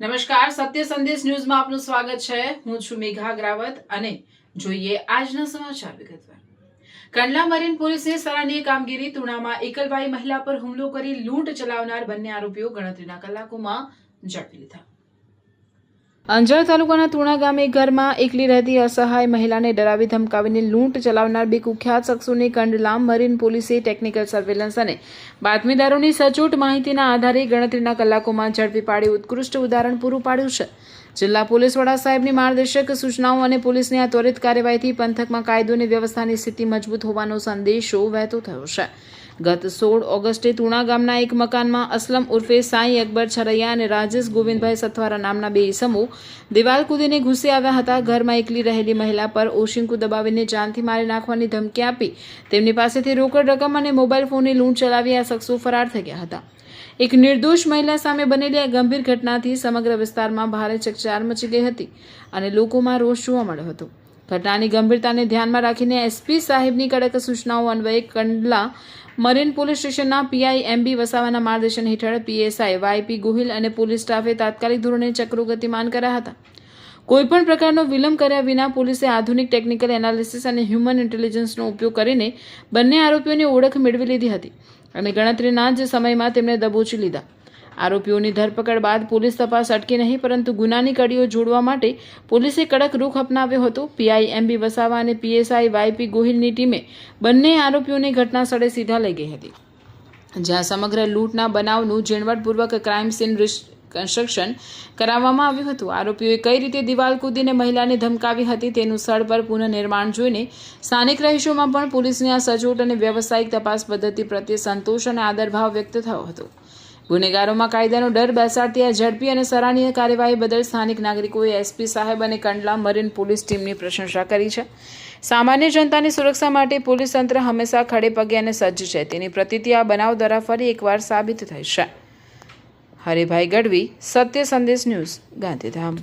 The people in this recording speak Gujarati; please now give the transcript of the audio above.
નમસ્કાર, સત્ય સંદેશ ન્યૂઝમાં આપનું સ્વાગત છે। હું છું મેઘા અગ્રાવત અને જોઈએ આજના સમાચાર વિગતવાર। કંડલા મરીન પોલીસે સરાહનીય કામગીરી। તુણામાં એકલબાઈ મહિલા પર હુમલો કરી લૂંટ ચલાવનાર બંને આરોપીઓ ગણતરીના કલાકોમાં ઝડપી લીધા। અંજાર તાલુકાના તુણા ગામે ઘરમાં એકલી રહેતી અસહાય મહિલાને ડરાવી ધમકાવીને લૂંટ ચલાવનાર બે કુખ્યાત શખ્સોને કંડલા મરીન પોલીસે ટેકનિકલ સર્વેલન્સ અને બાતમીદારોની સચોટ માહિતીના આધારે ગણતરીના કલાકોમાં ઝડપી પાડી ઉત્કૃષ્ટ ઉદાહરણ પૂરું પાડ્યું છે। જિલ્લા પોલીસ વડા સાહેબની માર્ગદર્શક સૂચનાઓ અને પોલીસની આ ત્વરિત કાર્યવાહીથી પંથકમાં કાયદો અને વ્યવસ્થાની સ્થિતિ મજબૂત હોવાનો સંદેશો વહેતો થયો છે। ગત 16 ઓગસ્ટે તુણા ગામના એક મકાનમાં અસલમ ઉર્ફે સાંઈ અકબર છરૈયા અને રાજેશ ગોવિંદભાઈ સથવારા નામના બે ઈસમો દિવાલ કૂદીને ઘૂસી આવ્યા હતા। ઘરમાં એકલી રહેલી મહિલા પર ઓશિંકુ દબાવીને જાનથી મારી નાખવાની ધમકી આપી તેમની પાસેથી રોકડ રકમ અને મોબાઈલ ફોનની લૂંટ ચલાવી આ શખ્સો ફરાર થઈ ગયા હતા। એક નિર્દોષ મહિલા સામે બનેલી આ ગંભીર ઘટનાથી સમગ્ર વિસ્તારમાં ભારે ચકચાર મચી ગઈ હતી અને લોકોમાં રોષ જોવા મળ્યો હતો। ઘટનાની ગંભીરતાને ધ્યાનમાં રાખીને એસપી સાહેબની કડક સૂચનાઓ અન્વયે કંડલા મરીન પોલીસ સ્ટેશનના પીઆઈ એમબી વસાવાના માર્ગદર્શન હેઠળ પીએસઆઈ વાયપી ગોહિલ અને પોલીસ સ્ટાફે તાત્કાલિક ધોરણે ચક્રો ગતિમાન કર્યા હતા। કોઈપણ પ્રકારનો વિલંબ કર્યા વિના પોલીસે આધુનિક ટેકનિકલ એનાલિસિસ અને હ્યુમન ઇન્ટેલિજન્સનો ઉપયોગ કરીને બંને આરોપીઓની ઓળખ મેળવી લીધી હતી અને ગણતરીના જ સમયમાં તેમને દબોચી લીધા। આરોપીઓની ધરપકડ બાદ પોલીસ તપાસ અટકી નહીં, પરંતુ ગુનાની કડીઓ જોડવા માટે પોલીસે કડક રૂખ અપનાવ્યો હતો। પીઆઈ એમબી વસાવા અને પીએસઆઈ વાયપી ગોહિલની ટીમે બંને આરોપીઓને ઘટના સ્થળે સીધા લઈ ગઈ હતી, જ્યાં સમગ્ર લૂંટના બનાવનું ઝીણવટપૂર્વક ક્રાઇમ સીન કન્સ્ટ્રક્શન કરાવવામાં આવ્યું હતું। આરોપીઓએ કઈ રીતે દિવાલ કૂદીને મહિલાને ધમકાવી હતી તેનું સ્થળ પર પુનઃનિર્માણ જોઈને સ્થાનિક રહીશોમાં પણ પોલીસની આ સચોટ અને વ્યવસાયિક તપાસ પદ્ધતિ પ્રત્યે સંતોષ અને આદરભાવ વ્યક્ત થયો હતો। ગુનેગારોમાં કાયદાનો ડર બેસાડતી આ ઝડપી અને સરાહનીય કાર્યવાહી બદલ સ્થાનિક નાગરિકોએ એસપી સાહેબ અને કંડલા મરીન પોલીસ ટીમની પ્રશંસા કરી છે। સામાન્ય જનતાની સુરક્ષા માટે પોલીસ તંત્ર હંમેશા ખડે પગે અને સજ્જ છે, તેની પ્રતીતિ આ બનાવ દ્વારા ફરી એકવાર સાબિત થઈ છે। હરિભાઈ ગઢવી, સત્ય સંદેશ ન્યૂઝ, ગાંધીધામ।